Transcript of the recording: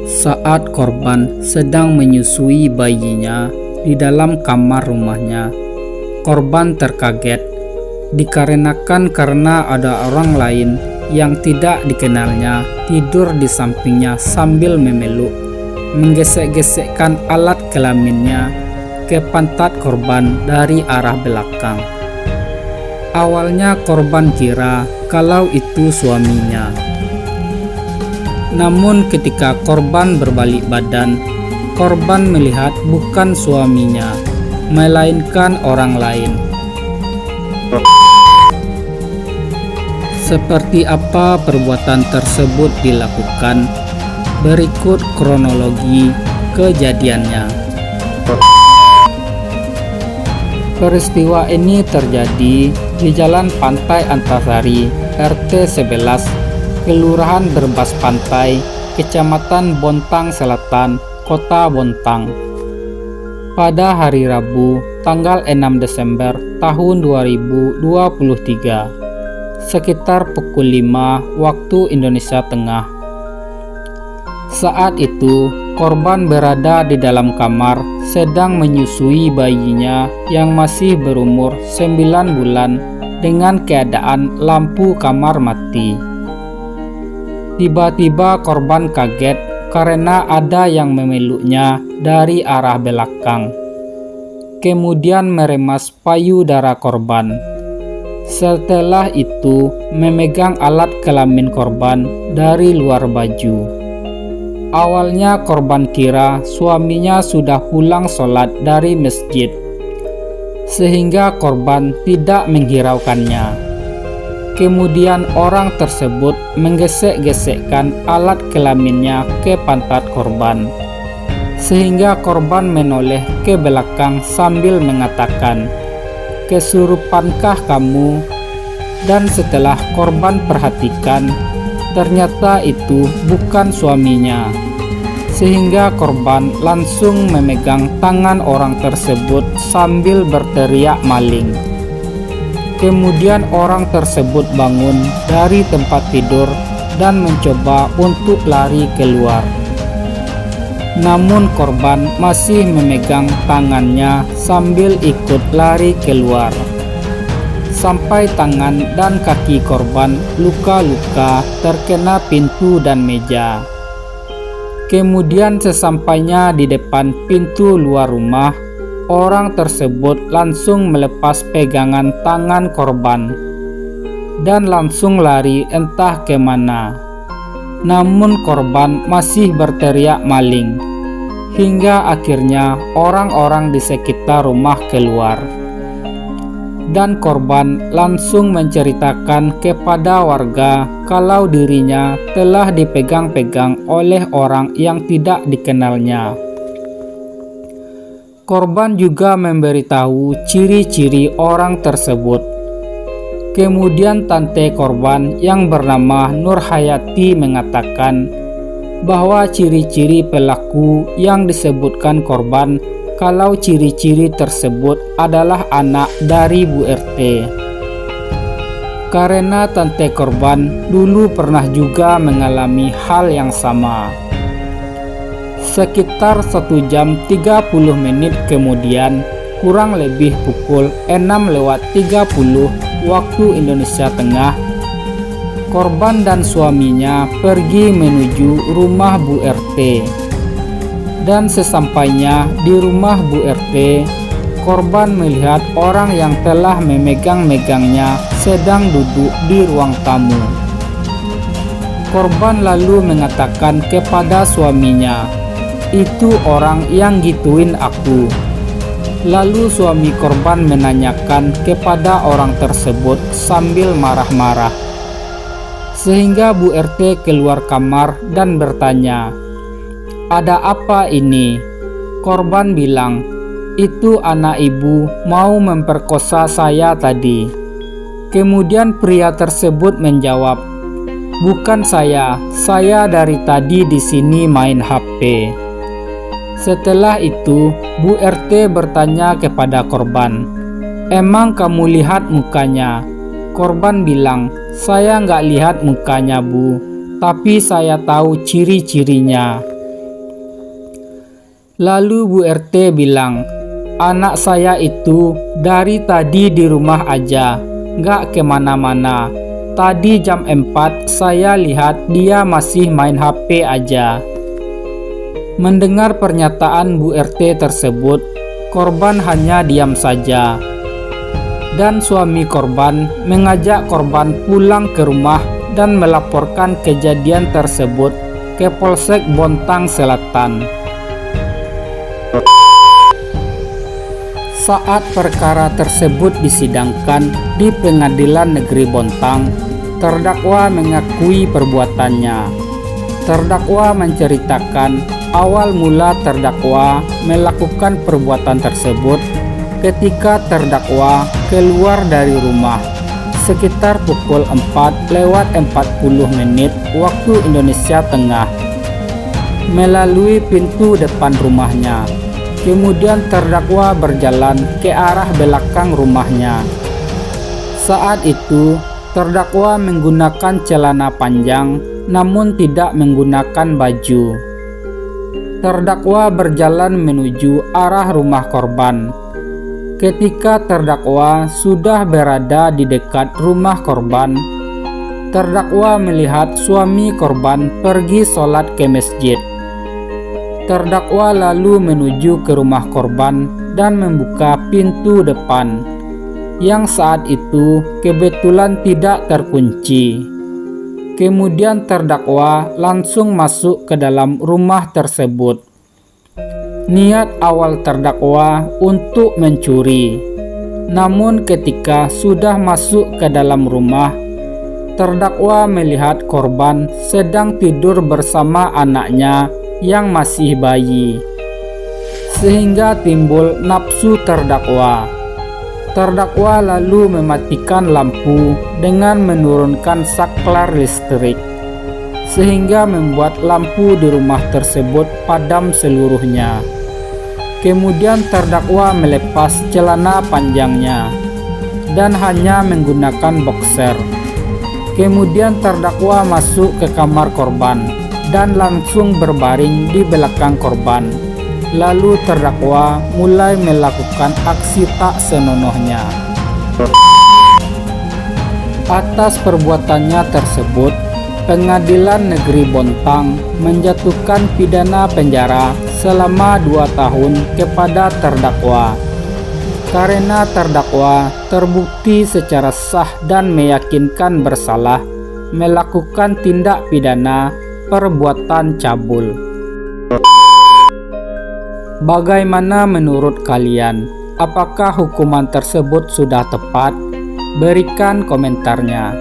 Saat korban sedang menyusui bayinya di dalam kamar rumahnya, korban terkaget dikarenakan karena ada orang lain yang tidak dikenalnya tidur di sampingnya sambil memeluk, menggesek-gesekkan alat kelaminnya ke pantat korban dari arah belakang. Awalnya korban kira kalau itu suaminya. Namun ketika korban berbalik badan, korban melihat bukan suaminya, melainkan orang lain. Seperti apa perbuatan tersebut dilakukan? Berikut kronologi kejadiannya. Peristiwa ini terjadi di Jalan Pantai Antasari, RT 11, Kelurahan Berbas Pantai, Kecamatan Bontang Selatan, Kota Bontang. Pada hari Rabu, tanggal 6 Desember tahun 2023, sekitar pukul 5 waktu Indonesia Tengah. Saat itu, korban berada di dalam kamar sedang menyusui bayinya yang masih berumur 9 bulan dengan keadaan lampu kamar mati. Tiba-tiba korban kaget karena ada yang memeluknya dari arah belakang. Kemudian meremas payudara korban. Setelah itu memegang alat kelamin korban dari luar baju. Awalnya korban kira suaminya sudah pulang sholat dari masjid, sehingga korban tidak menghiraukannya. Kemudian orang tersebut menggesek-gesekkan alat kelaminnya ke pantat korban, sehingga korban menoleh ke belakang sambil mengatakan, "Kesurupankah kamu?" Dan setelah korban perhatikan, ternyata itu bukan suaminya, sehingga korban langsung memegang tangan orang tersebut sambil berteriak maling. Kemudian orang tersebut bangun dari tempat tidur dan mencoba untuk lari keluar. Namun korban masih memegang tangannya sambil ikut lari keluar. Sampai tangan dan kaki korban luka-luka terkena pintu dan meja. Kemudian sesampainya di depan pintu luar rumah, orang tersebut langsung melepas pegangan tangan korban dan langsung lari entah kemana. Namun korban masih berteriak maling, hingga akhirnya orang-orang di sekitar rumah keluar. Dan korban langsung menceritakan kepada warga kalau dirinya telah dipegang-pegang oleh orang yang tidak dikenalnya. Korban juga memberitahu ciri-ciri orang tersebut. Kemudian tante korban yang bernama Nur Hayati mengatakan bahwa ciri-ciri pelaku yang disebutkan korban kalau ciri-ciri tersebut adalah anak dari Bu RT. Karena tante korban dulu pernah juga mengalami hal yang sama. Sekitar 1 jam 30 menit kemudian, kurang lebih pukul 6:30 waktu Indonesia Tengah, korban dan suaminya pergi menuju rumah Bu RT. Dan sesampainya di rumah Bu RT, korban melihat orang yang telah memegang-megangnya sedang duduk di ruang tamu. Korban lalu mengatakan kepada suaminya, "Itu orang yang gituin aku." Lalu suami korban menanyakan kepada orang tersebut sambil marah-marah. Sehingga Bu RT keluar kamar dan bertanya, "Ada apa ini?" Korban bilang, "Itu anak ibu mau memperkosa saya tadi." Kemudian pria tersebut menjawab, "Bukan saya dari tadi di sini main HP." Setelah itu, Bu RT bertanya kepada korban, "Emang kamu lihat mukanya?" Korban bilang, "Saya nggak lihat mukanya, Bu. tapi saya tahu ciri-cirinya. Lalu Bu RT bilang, anak saya itu dari tadi di rumah aja, gak kemana-mana. Tadi jam 4 saya lihat dia masih main HP aja. Mendengar pernyataan Bu RT tersebut, korban hanya diam saja. Dan suami korban mengajak korban pulang ke rumah dan melaporkan kejadian tersebut ke Polsek Bontang Selatan. Saat perkara tersebut disidangkan di Pengadilan Negeri Bontang, terdakwa mengakui perbuatannya. Terdakwa menceritakan awal mula terdakwa melakukan perbuatan tersebut ketika terdakwa keluar dari rumah sekitar pukul 4:40 waktu Indonesia Tengah melalui pintu depan rumahnya. Kemudian terdakwa berjalan ke arah belakang rumahnya. Saat itu terdakwa menggunakan celana panjang namun tidak menggunakan baju. Terdakwa berjalan menuju arah rumah korban. Ketika terdakwa sudah berada di dekat rumah korban, terdakwa melihat suami korban pergi sholat ke masjid. Terdakwa lalu menuju ke rumah korban dan membuka pintu depan, yang saat itu kebetulan tidak terkunci. Kemudian terdakwa langsung masuk ke dalam rumah tersebut. Niat awal terdakwa untuk mencuri. Namun ketika sudah masuk ke dalam rumah, terdakwa melihat korban sedang tidur bersama anaknya yang masih bayi. Sehingga timbul nafsu terdakwa. Terdakwa lalu mematikan lampu dengan menurunkan saklar listrik, sehingga membuat lampu di rumah tersebut padam seluruhnya. Kemudian terdakwa melepas celana panjangnya dan hanya menggunakan boxer. Kemudian terdakwa masuk ke kamar korban dan langsung berbaring di belakang korban. Lalu terdakwa mulai melakukan aksi tak senonohnya. Atas perbuatannya tersebut, Pengadilan Negeri Bontang menjatuhkan pidana penjara selama 2 tahun kepada terdakwa. Karena terdakwa terbukti secara sah dan meyakinkan bersalah melakukan tindak pidana perbuatan cabul. Bagaimana menurut kalian? Apakah hukuman tersebut sudah tepat? Berikan komentarnya.